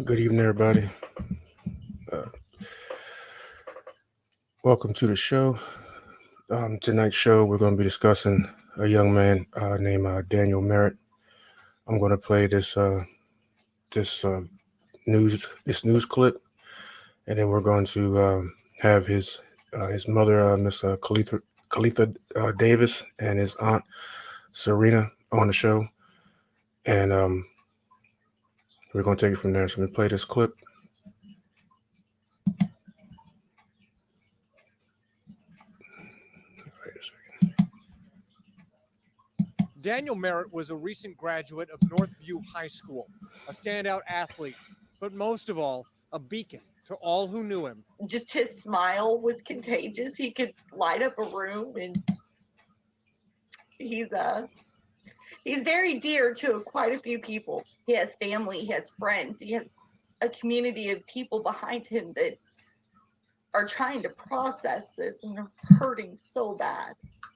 Good evening, everybody. Uh, Welcome to the show. Tonight's show, we're going to be discussing a young man named Daniel Merritt. I'm going to play this news clip, and then we're going to have his mother, Miss Khalitha Davis, and his aunt Serena on the show, and we're going to take it from there. So I'm going to play this clip. Daniel Merritt was a recent graduate of Northview High School, a standout athlete, but most of all, a beacon to all who knew him. Just his smile was contagious. He could light up a room, and he's very dear to quite a few people. He has family, he has friends, he has a community of people behind him that are trying to process this and are hurting so bad.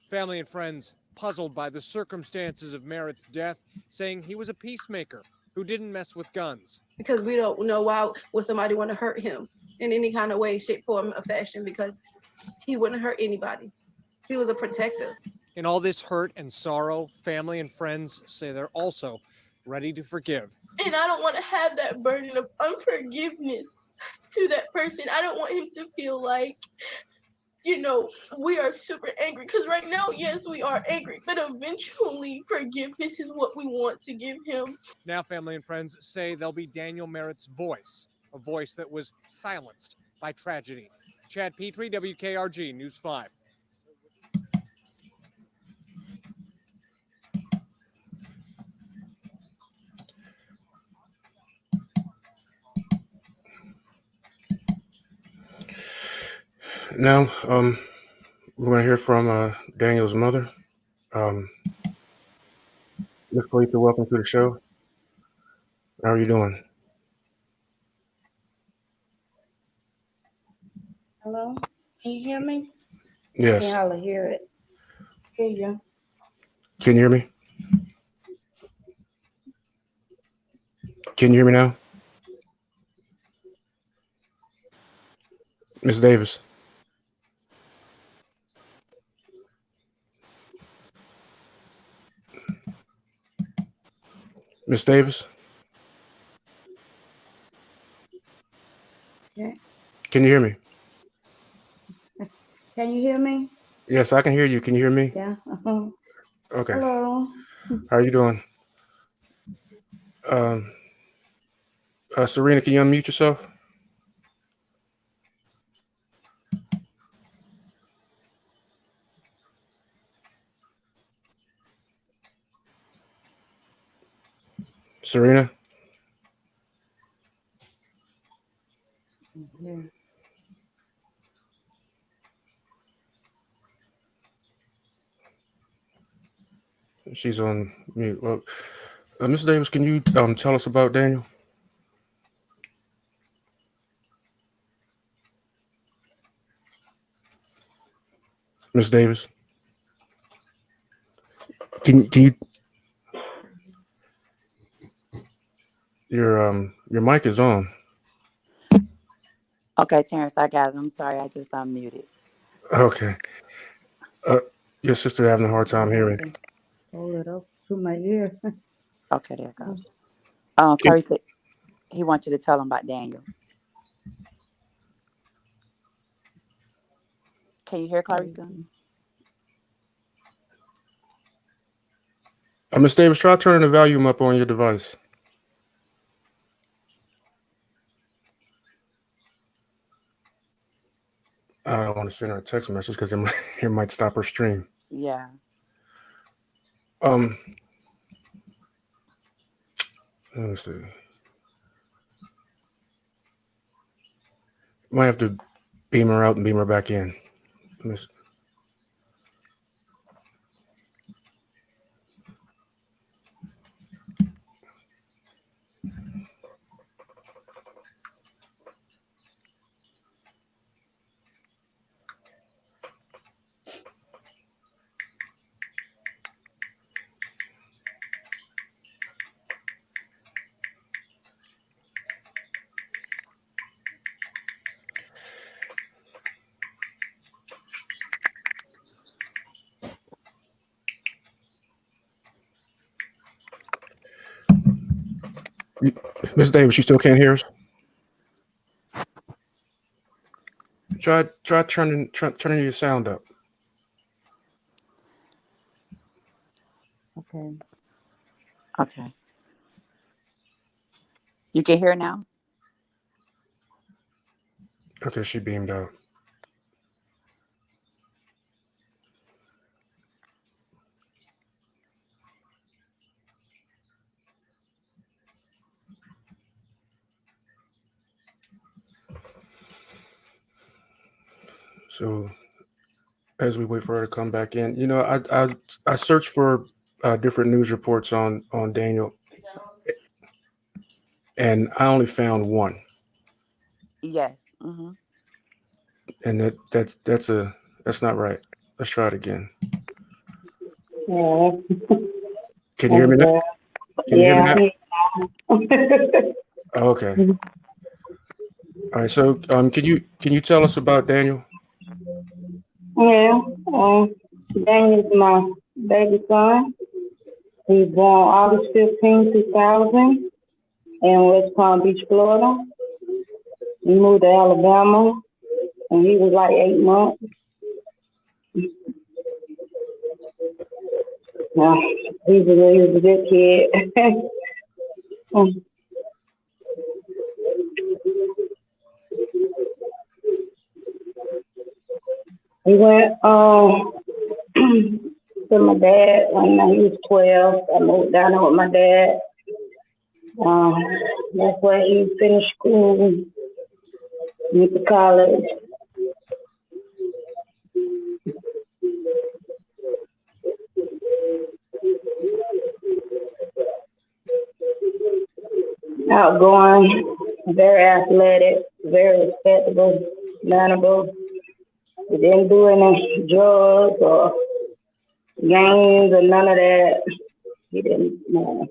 Family and friends puzzled by the circumstances of Merritt's death, saying he was a peacemaker who didn't mess with guns. Because we don't know why would somebody want to hurt him in any kind of way, shape, form, or fashion, because he wouldn't hurt anybody. He was a protector. In all this hurt and sorrow, family and friends say they're also ready to forgive. And I don't want to have that burden of unforgiveness to that person. I don't want him to feel like, we are super angry. Because right now, yes, we are angry. But eventually, forgiveness is what we want to give him. Now family and friends say they'll be Daniel Merritt's voice, a voice that was silenced by tragedy. Chad Petrie, WKRG News 5. Now, we're going to hear from Daniel's mother. Miss Khalifa, welcome to the show. How are you doing? Hello? Can you hear me? I Yes. can hardly hear it. Hear you. Can you hear me? Can you hear me now? Miss Davis. Miss Davis? Yeah. Can you hear me? Can you hear me? Yes, I can hear you. Can you hear me? Yeah. Okay. Hello. How are you doing? Um, Serena, can you unmute yourself? Serena? Yeah. She's on mute. Well, Miss Davis, can you tell us about Daniel? Miss Davis? Can you your mic is on. Okay, Terrence, I got it. I'm sorry, I just unmuted. Okay. Your sister having a hard time hearing. Hold it up to my ear. Okay, there it goes. Can- Clarissa, he wants you to tell him about Daniel. Can you hear Clarissa? Miss Davis, try turning the volume up on your device. I don't want to send her a text message because it might stop her stream. Yeah. Let me see. Might have to beam her out and beam her back in. Miss Davis, you still can't hear us? Try turning your sound up. Okay. Okay. You can hear now? Okay, she beamed out. So as we wait for her to come back in, you know, I searched for different news reports on Daniel, and I only found one, Yes. Mm-hmm. and that's not right. Let's try it again. Yeah. Can you hear me now? Yeah. Can you hear me now? Yeah. Oh, okay. All right. So, can you tell us about Daniel? Yeah. Daniel's my baby son. He was born August 15, 2000 in West Palm Beach, Florida. He moved to Alabama and he was like 8 months. Yeah, he was a good kid. He went to my dad when he was 12. I moved down there with my dad. That's where he finished school, went to college. Outgoing, very athletic, very respectable, mannerable. He didn't do any drugs or games or none of that. He didn't. No.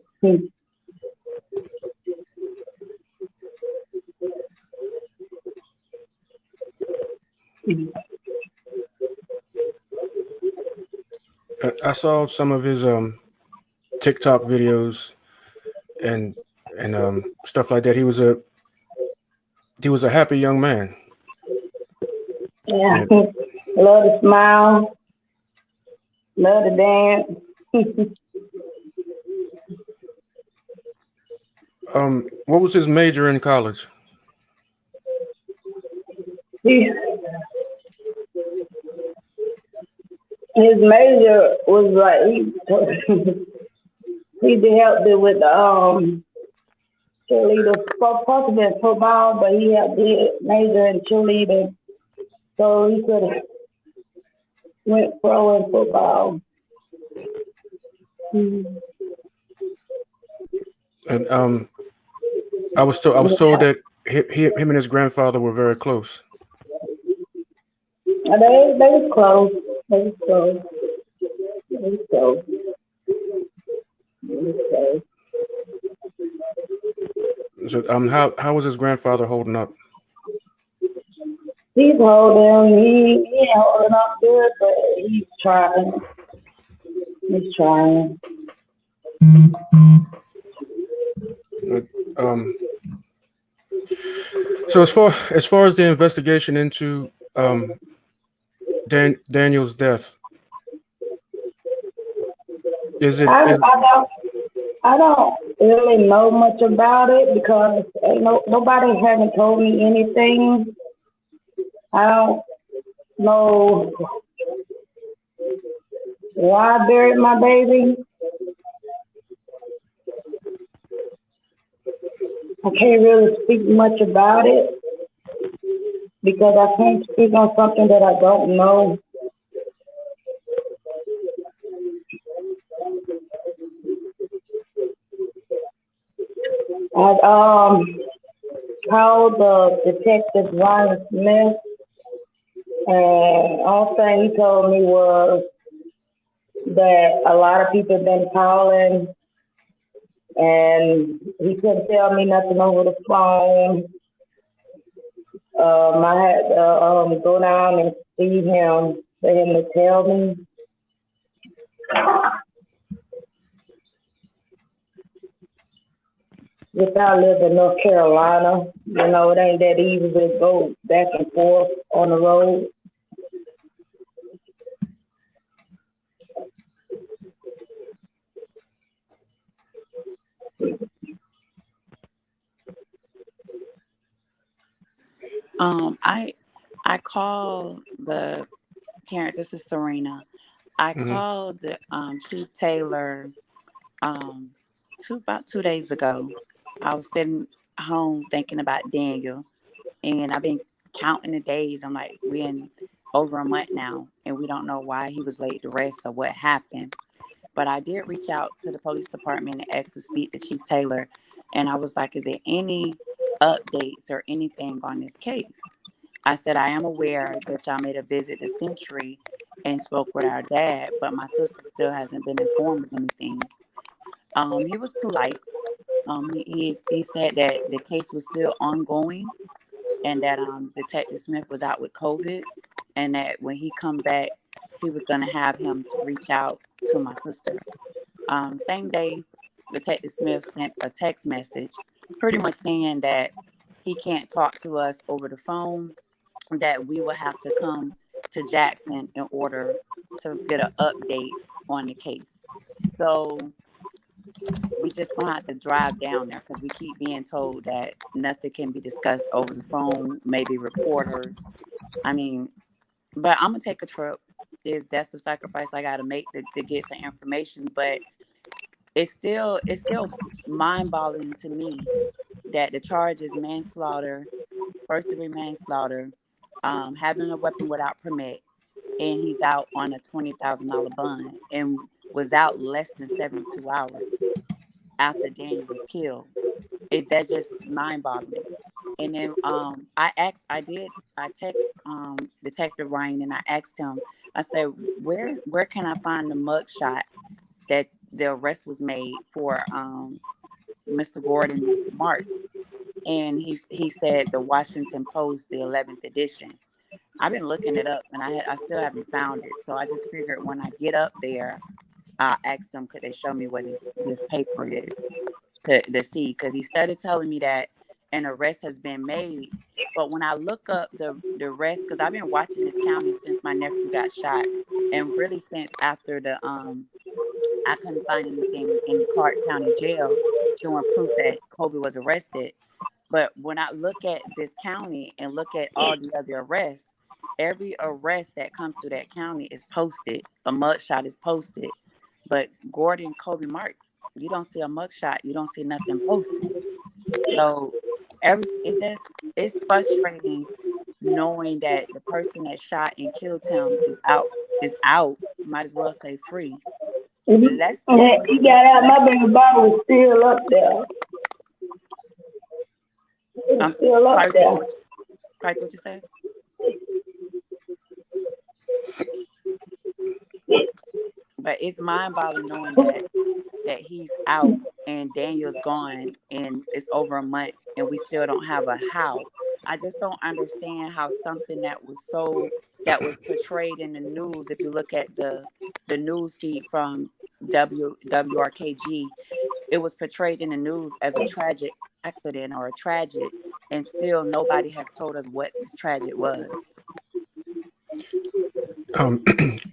I saw some of his TikTok videos and stuff like that. He was a happy young man. Yeah, And, love to smile, love to dance. what was his major in college? He, his major was like he helped it with cheerleader, supposed to be in football, but he had did major in cheerleading, so he could have went pro in football. And I was told that him and his grandfather were very close. They was close. They was close. They was close. They was close. So how was his grandfather holding up? He's holding. He ain't holding up good, but he's trying. He's trying. So as far as the investigation into Daniel's death, I don't really know much about it because nobody haven't told me anything. I don't know why I buried my baby. I can't really speak much about it because I can't speak on something that I don't know. I called the detective Ryan Smith, and all thing he told me was that a lot of people have been calling, and he couldn't tell me nothing over the phone. I had to go down and see him for him to tell me. If I live in North Carolina, it ain't that easy to go back and forth on the road. I called the Terrence. This is Serena. I called Chief Taylor about 2 days ago. I was sitting home thinking about Daniel, and I've been counting the days. I'm like, we're in over a month now, and we don't know why he was laid to rest or what happened. But I did reach out to the police department and ask to speak to Chief Taylor, and I was like, is there any updates or anything on this case? I said, I am aware that y'all made a visit to Century and spoke with our dad, but my sister still hasn't been informed of anything. He was polite. He said that the case was still ongoing and that Detective Smith was out with COVID and that when he come back, he was going to have him to reach out to my sister. Same day, Detective Smith sent a text message pretty much saying that he can't talk to us over the phone, that we will have to come to Jackson in order to get an update on the case. So we just gonna have to drive down there because we keep being told that nothing can be discussed over the phone, maybe reporters. I mean, but I'm gonna take a trip if that's the sacrifice I gotta make to get some information. But it's still mind-boggling to me that the charge is manslaughter, first-degree manslaughter, having a weapon without permit, and he's out on a $20,000 bond and was out less than 72 hours after Daniel was killed. That's just mind-boggling. And then I text Detective Ryan and I asked him, I said, where can I find the mugshot that the arrest was made for Mr. Gordon Marks? And he said the Washington Post, the 11th edition. I've been looking it up and I still haven't found it. So I just figured when I get up there, I'll ask them, could they show me what this paper is to see? Because he started telling me that an arrest has been made. But when I look up the arrest, because I've been watching this county since my nephew got shot, and really since after the I couldn't find anything in Clark County Jail showing proof that Kobe was arrested. But when I look at this county and look at all the other arrests, every arrest that comes to that county is posted. A mugshot is posted. But Gordon Kobe Marks, you don't see a mugshot. You don't see nothing posted. So it's frustrating knowing that the person that shot and killed him is out. Might as well say free. He got out. My baby bottle was still up there. I'm still up there. Right, what you said? But it's mind-boggling knowing that he's out and Daniel's gone and it's over a month and we still don't have a how. I just don't understand how something that was portrayed in the news. If you look at the news feed from WRKG, it was portrayed in the news as a tragic accident or a tragic, and still nobody has told us what this tragic was.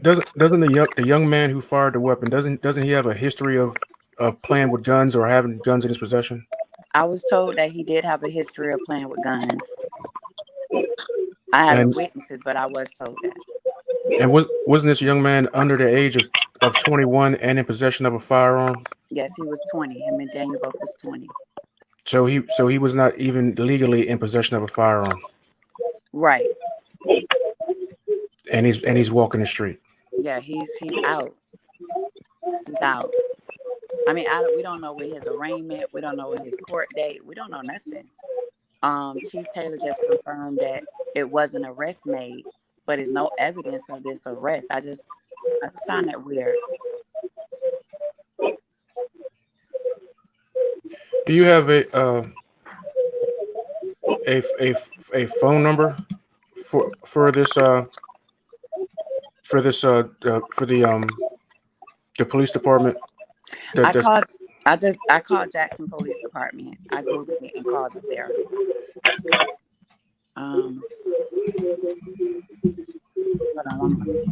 Doesn't the young man who fired the weapon doesn't he have a history of playing with guns or having guns in his possession? I was told that he did have a history of playing with guns. I haven't witnesses, but I was told that. And wasn't this young man under the age of 21 and in possession of a firearm? Yes, he was 20. Him and Daniel both was 20. So he was not even legally in possession of a firearm. Right. And he's walking the street. Yeah, he's out. He's out. I mean, we don't know what his arraignment. We don't know what his court date. We don't know nothing. Chief Taylor just confirmed that it was an arrest made, but there's no evidence of this arrest. I just find that weird. Do you have a phone number for the police department? I called Jackson Police Department. I Googled it and called up there. Hold on one moment.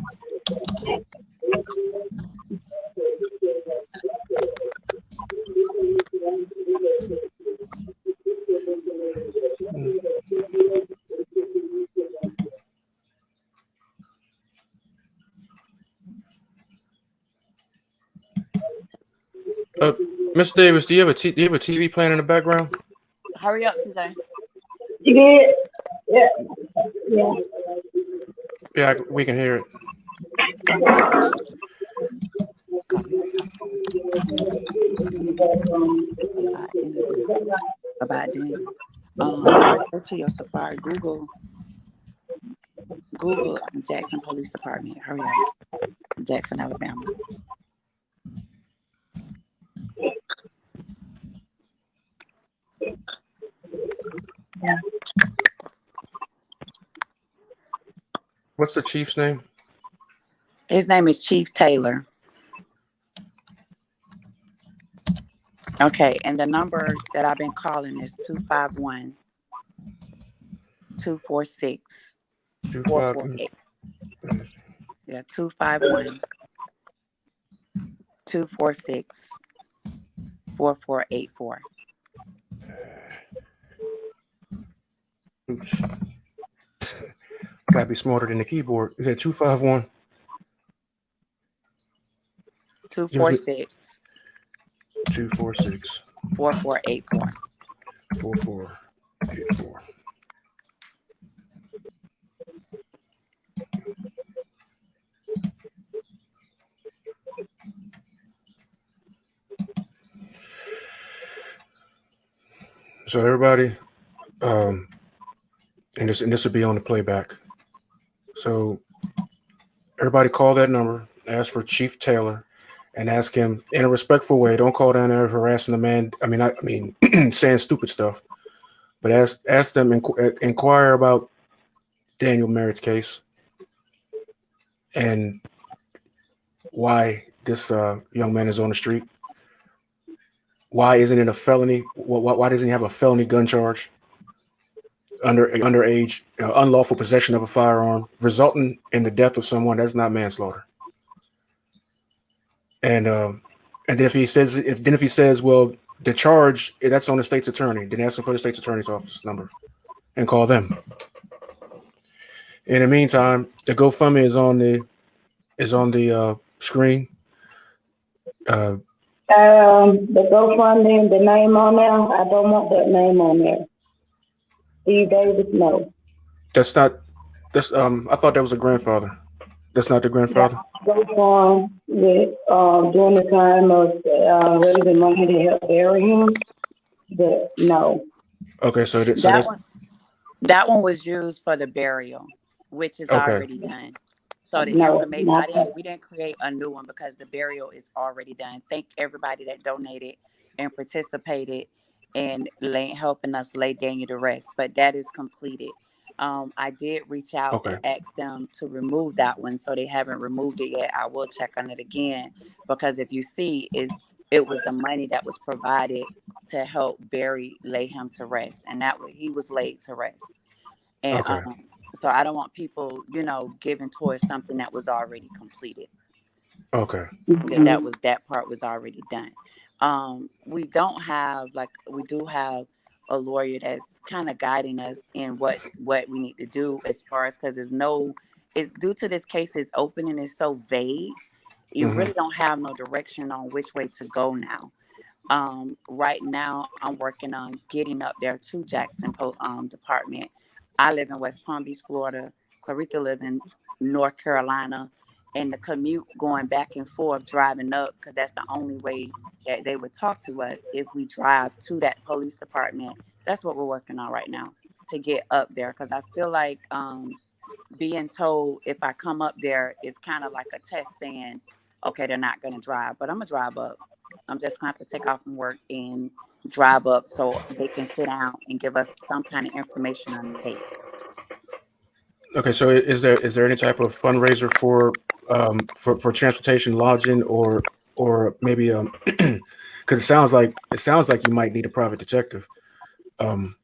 Miss Davis, do you have a TV playing in the background? Hurry up, CJ. You did? Yeah. Yeah. Yeah, we can hear it. About Daniel. Go to your Safari. Google Jackson Police Department. Hurry up. Jackson, Alabama. What's the chief's name? His name is Chief Taylor. Okay, and the number that I've been calling is 251 246 448. Yeah, 251 246 4484. Oops. Gotta be smarter than the keyboard. Is that 251? 246 246 4484. 4484. So everybody, and this will be on the playback. So everybody call that number, ask for Chief Taylor, and ask him in a respectful way. Don't call down there harassing the man. I mean, saying stupid stuff. But ask them, inquire about Daniel Merritt's case and why this young man is on the street. Why isn't it a felony? Why doesn't he have a felony gun charge? Underage, unlawful possession of a firearm resulting in the death of someone. That's not manslaughter. And then if he says, well, the charge that's on the state's attorney, then ask him for the state's attorney's office number and call them. In the meantime, the GoFundMe is on the screen. The GoFundMe, the name on there, I don't want that name on there. Steve Davis, no. That's not. That's I thought that was a grandfather. That's not the grandfather. GoFundMe with during the time of raising money to help bury him, but no. Okay, so that one was used for the burial, which is already done. So the information we didn't create a new one because the burial is already done. Thank everybody that donated and participated and helping us lay Daniel to rest. But that is completed. I did reach out and ask them to remove that one, so they haven't removed it yet. I will check on it again because if you see, it was the money that was provided to help lay him to rest, and he was laid to rest. And so I don't want people, giving towards something that was already completed. Okay. That part was already done. We do have a lawyer that's kind of guiding us in what we need to do as far as, because it's due to this case is open and it's so vague. You really don't have no direction on which way to go now. Right now I'm working on getting up there to Jackson Department. I live in West Palm Beach, Florida. Clarita live in North Carolina. And the commute going back and forth, driving up, because that's the only way that they would talk to us if we drive to that police department. That's what we're working on right now, to get up there. Because I feel like being told if I come up there is kind of like a test saying, okay, they're not going to drive. But I'm going to drive up. I'm just going to have to take off from work and drive up so they can sit down and give us some kind of information on the case. Okay, so is there any type of fundraiser for transportation, lodging, or or maybe because it sounds like you might need a private detective. Um,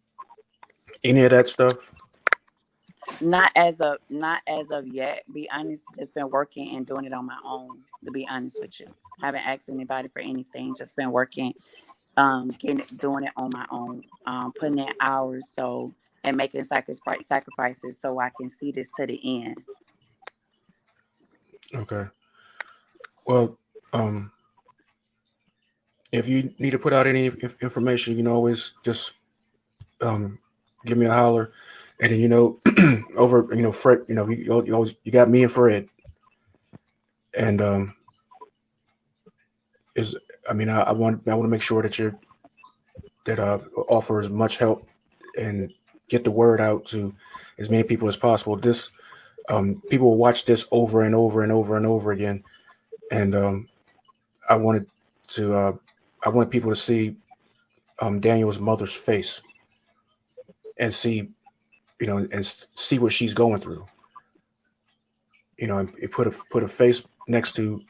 any of that stuff? Not as of yet. Be honest, just been working and doing it on my own. To be honest with you, haven't asked anybody for anything. Just been working, doing it on my own, putting in hours and making sacrifices so I can see this to the end. Okay. Well, um, if you need to put out any information, you can always just um, give me a holler, and then over Fred, you got me and Fred, and is I want to make sure that offer as much help and get the word out to as many people as possible. This people will watch this over and over and over and over again, and I wanted to I want people to see Daniel's mother's face and see see what she's going through. And put a face next to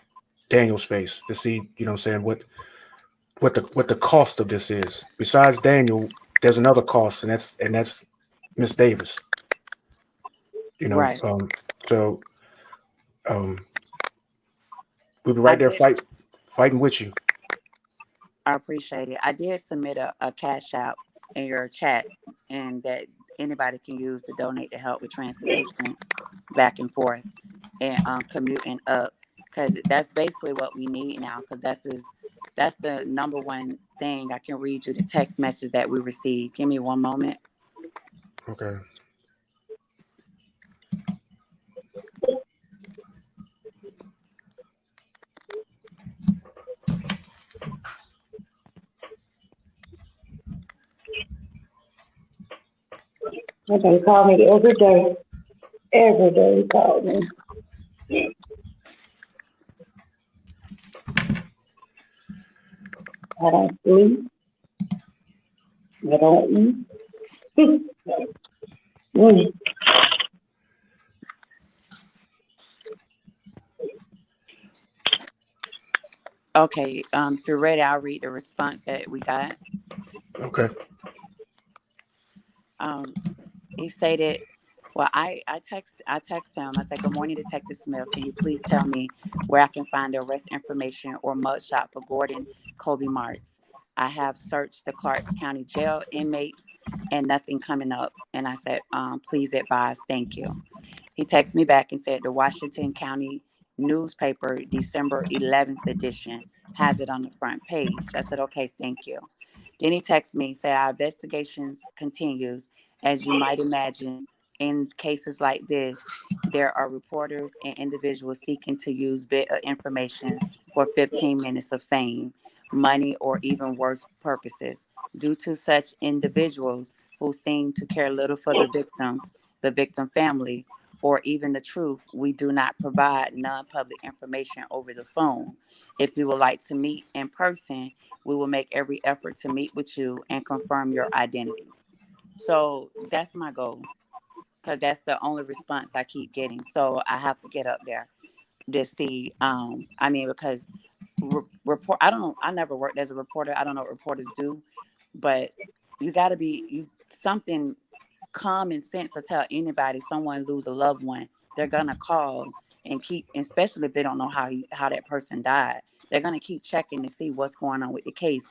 Daniel's face to see, what I'm saying, what the cost of this is. Besides Daniel, there's another cost, and that's Miss Davis. You know, Right. so um, we'll be I right there did. fighting with you. I appreciate it. I did submit a cash out in your chat, and that anybody can use to donate to help with transportation back and forth and commuting up, because that's basically what we need now. Because that's the number one thing. I can read you the text message that we received. Give me one moment. Okay. Okay, call me every day. Every day he called me. I don't sleep. I don't eat. Mm. Okay. If you're ready, I'll read the response that we got. Okay. Um, he stated, well, I text him. I said, "Good morning, Detective Smith. Can you please tell me where I can find the arrest information or mugshot for Gordon Kobe Marks? I have searched the Clark County Jail inmates and nothing coming up." And I said, "Please advise. Thank you." He texted me back and said the Washington County newspaper, December 11th edition, has it on the front page. I said, "Okay, thank you." Then he texted me, said, "Our investigations continues. As you might imagine, in cases like this, there are reporters and individuals seeking to use bit of information for 15 minutes of fame, money, or even worse purposes. Due to such individuals who seem to care little for the victim family, or even the truth, we do not provide non-public information over the phone. If you would like to meet in person, we will make every effort to meet with you and confirm your identity." So that's my goal, because that's the only response I keep getting. So I have to get up there to see. Because report. I don't know. I never worked as a reporter. I don't know what reporters do, but you got to be something common sense to tell anybody someone lose a loved one, they're gonna call and keep, especially if they don't know how that person died. They're gonna keep checking to see what's going on with the case.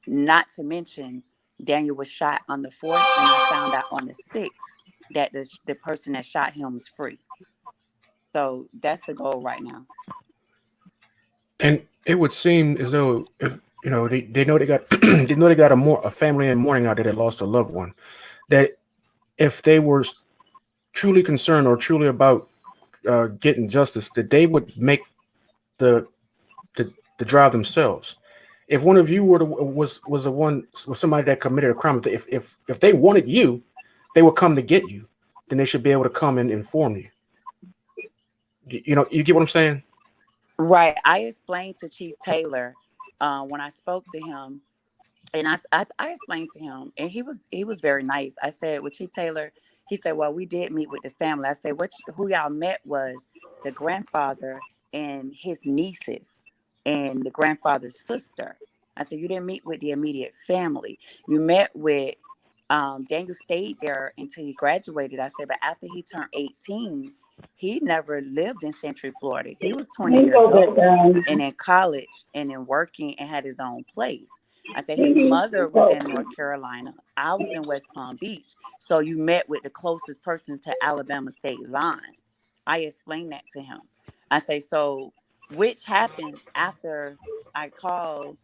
Not to mention, Daniel was shot on the 4th, and I found out on the 6th that the person that shot him was free. So that's the goal right now. And it would seem as though if they know they got they know they got a family in mourning out there that lost a loved one. That if they were truly concerned or truly about getting justice, that they would make the the drive themselves. If one of you was somebody that committed a crime, if they wanted you, they would come to get you. Then they should be able to come and inform you. You get what I'm saying? Right. I explained to Chief Taylor when I spoke to him, and I explained to him, and he was very nice. I said, "With Chief Taylor," he said, "Well, we did meet with the family." I said, who y'all met was the grandfather and his nieces." and the grandfather's sister. I said, you didn't meet with the immediate family. You met with Daniel stayed there until he graduated. I said, but after he turned 18, he never lived in Century, Florida. He was 20 He years go back old down. and in college and in working and had his own place. I said his He mother was in North Carolina. I was in West Palm Beach. So you met with the closest person to Alabama state line. I explained that to him. I say, so which happened after I called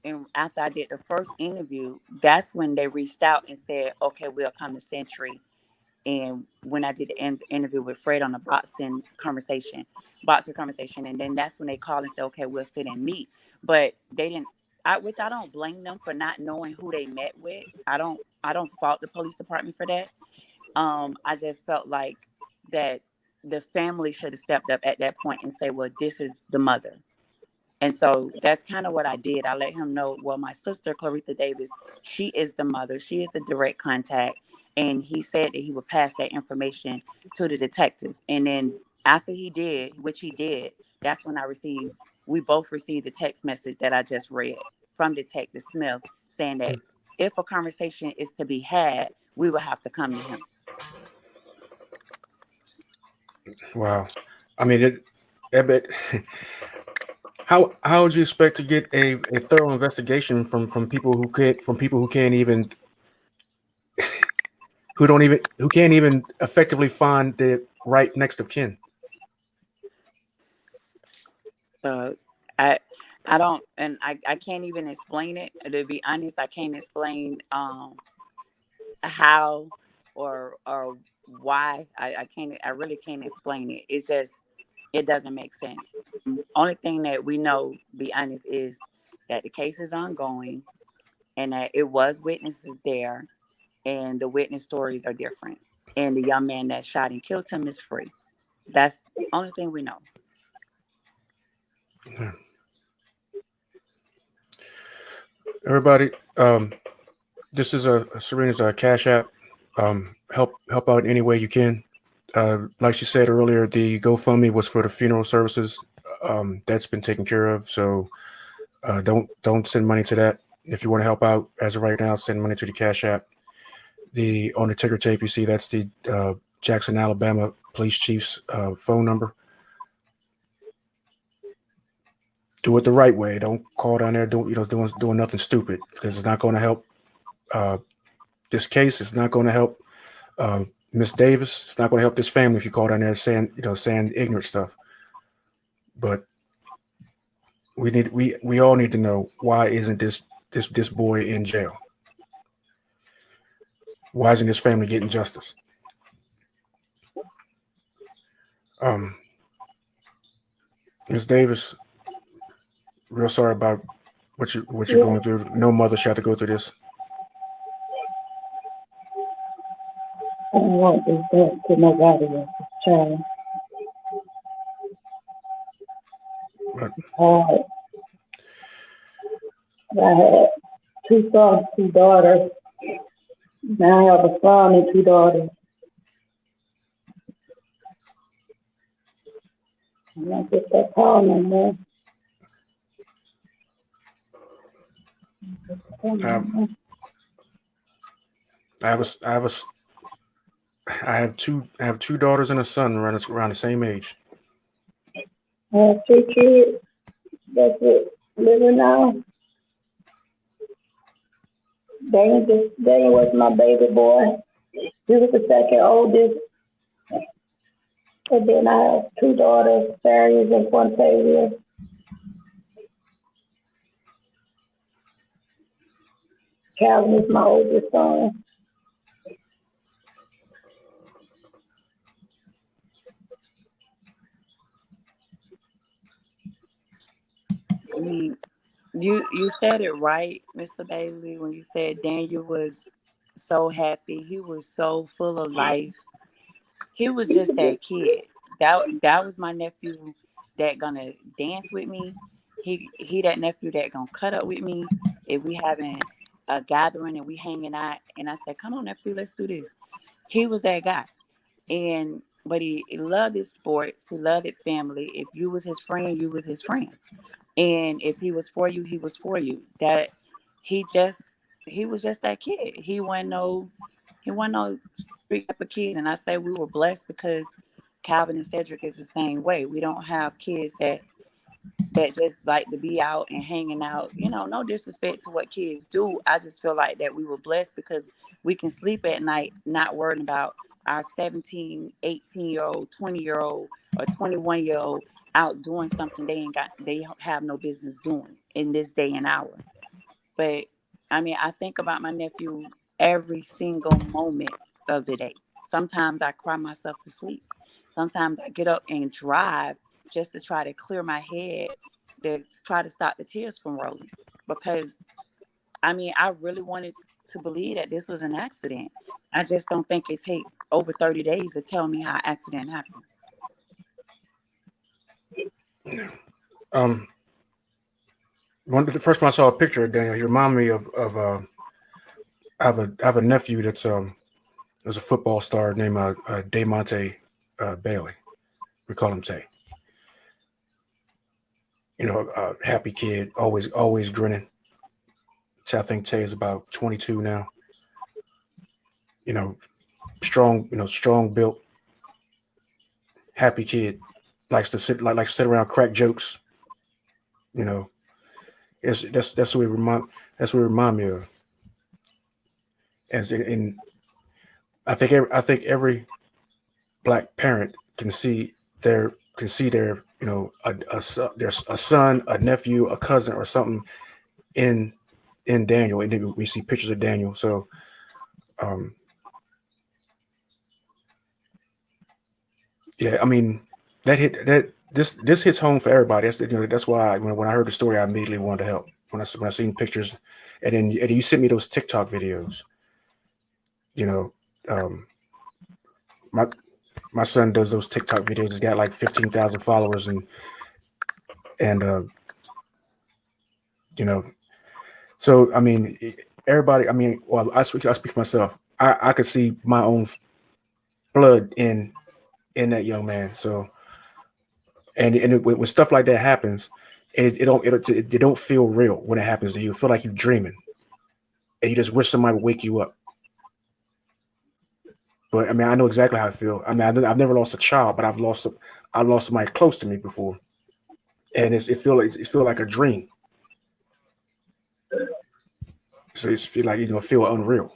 and after I did the first interview, that's when they reached out and said, okay, we'll come to Century. And when I did the interview with Fred on the boxer conversation, and then that's when they called and said, okay, we'll sit and meet. But they didn't, which I don't blame them for not knowing who they met with. I don't fault the police department for that. I just felt like that the family should have stepped up at that point and say, well, this is the mother. And so that's kind of what I did. I let him know, well, my sister, Claritha Davis, she is the mother. She is the direct contact. And he said that he would pass that information to the detective. And then after he did, which he did, that's when we both received the text message that I just read from Detective Smith saying that if a conversation is to be had, we will have to come to him. Wow. I mean, but how would you expect to get a thorough investigation from people who can't even who can't even effectively find the right next of kin? So I don't, and I can't even explain it. To be honest, I can't explain how or why. I really can't explain it. It's just it doesn't make sense. Only thing that we know, be honest, is that the case is ongoing and that it was witnesses there and the witness stories are different. And the young man that shot and killed him is free. That's the only thing we know. Everybody, this is Serena's Cash App. Help out in any way you can. Like she said earlier, the GoFundMe was for the funeral services. That's been taken care of. So don't send money to that. If you want to help out, as of right now, send money to the Cash App. On the ticker tape, you see that's the Jackson, Alabama police chief's phone number. Do it the right way. Don't call down there doing nothing stupid, because it's not going to help this case. It's not going to help Miss Davis. It's not going to help this family if you call down there saying ignorant stuff. But we all need to know, why isn't this boy in jail? Why isn't his family getting justice? Miss Davis, real sorry about what you're going through. No mother should have to go through this. I don't want this done to nobody else, child. But I had 2 sons, 2 daughters. Now I have a son and 2 daughters. I'm not get that call no more. I have two daughters and a son around the same age. I have 2 kids. That's it. Living now. Daniel was my baby boy. He was the second oldest. And then I have 2 daughters, Sarius and Quantavia. Calvin is my oldest son. I mean, you said it right, Mr. Bailey, when you said Daniel was so happy. He was so full of life. He was just that kid. That was my nephew that gonna dance with me. He that nephew that gonna cut up with me if we having a gathering and we hanging out. And I said, "Come on, nephew, let's do this." He was that guy. But he loved his sports. He loved his family. If you was his friend, you was his friend. And if he was for you, he was for you. That he just he was just that kid. He wasn't no street type of kid. And I say we were blessed because Calvin and Cedric is the same way. We don't have kids that just like to be out and hanging out. You know, no disrespect to what kids do. I just feel like that we were blessed because we can sleep at night not worrying about our 17, 18-year-old, 20-year-old, or 21-year-old out doing something they have no business doing in this day and hour. But I mean, I think about my nephew every single moment of the day. Sometimes I cry myself to sleep. Sometimes I get up and drive just to try to clear my head, to try to stop the tears from rolling. Because I mean, I really wanted to believe that this was an accident. I just don't think it take over 30 days to tell me how an accident happened. The first time I saw a picture of Daniel, he reminded me of I have a nephew that's there's a football star named DeMonte Bailey. We call him Tay. You know, happy kid, always grinning. So I think Tay is about 22 now. You know, strong built, happy kid. Likes to sit around, crack jokes. You know, that's what it remind me of. As in, I think every black parent can see their you know there's a son, a nephew, a cousin, or something in Daniel, and then we see pictures of Daniel. So, yeah, I mean this hits home for everybody. That's why when I heard the story, I immediately wanted to help. When I seen pictures, and then you sent me those TikTok videos. You know, my son does those TikTok videos. He's got like 15,000 followers, and you know, so I mean, everybody. I mean, well, I speak for myself. I could see my own blood in that young man. So, when stuff like that happens, it don't feel real when it happens to you. You feel like you're dreaming, and you just wish somebody would wake you up. But I mean, I know exactly how I feel. I mean, I've never lost a child, but I've lost somebody close to me before, and it feel like a dream. So it's feel like feel unreal.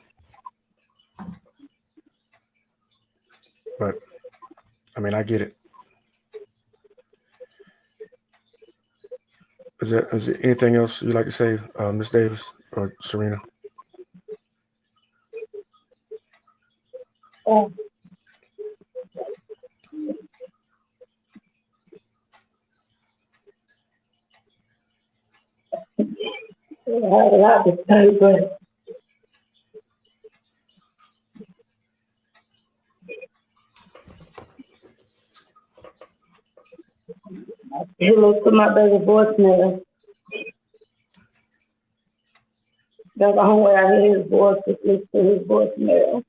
But I mean, I get it. Is there anything else you'd like to say, Ms. Davis or Serena? I have a lot to say, but he looked at my baby voicemail. That's the only way I hear his voice is listen to his voicemail.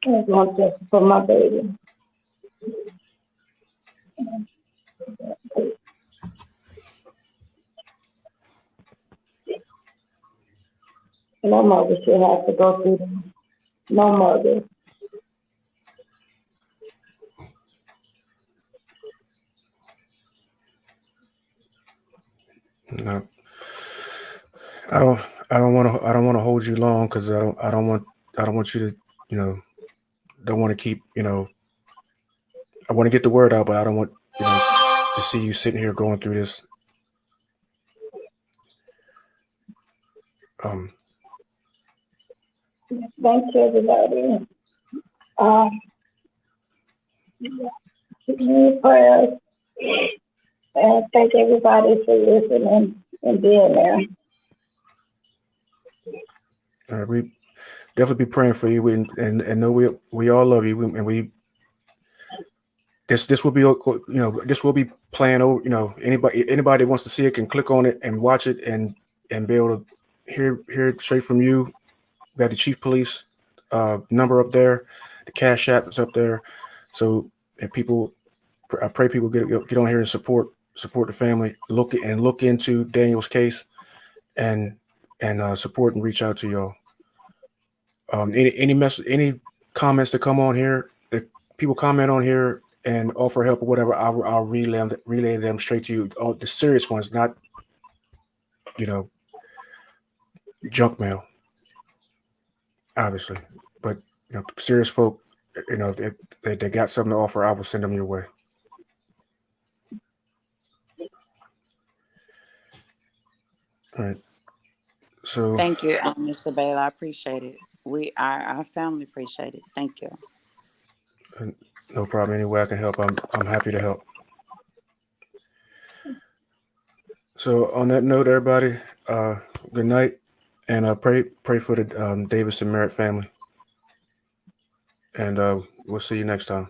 I want justice for my baby. No mother should have to go through that. No mother. No, I don't want to hold you long because I don't want you to don't want to keep I want to get the word out, but I don't want to see you sitting here going through this. Thank you, everybody. Keep me in prayers. And thank everybody for listening and being there. All right, we definitely be praying for you, and know we all love you, and we this will be this will be playing over. Anybody that wants to see it can click on it and watch it and be able to hear it straight from you. We got the chief police number up there. The Cash App is up there. So if people, I pray people get on here and support the family. Look into Daniel's case, and support and reach out to y'all. Any comments that come on here, if people comment on here and offer help or whatever, I'll relay them straight to you. All the serious ones, not junk mail, obviously, but serious folk. If they got something to offer, I will send them your way. All right. So Thank you, Mr. Baylor. I appreciate it. Our family appreciate it. Thank you. No problem. Any way I can help, I'm happy to help. So on that note, everybody, good night, and pray for the Davis and Merritt family, and we'll see you next time.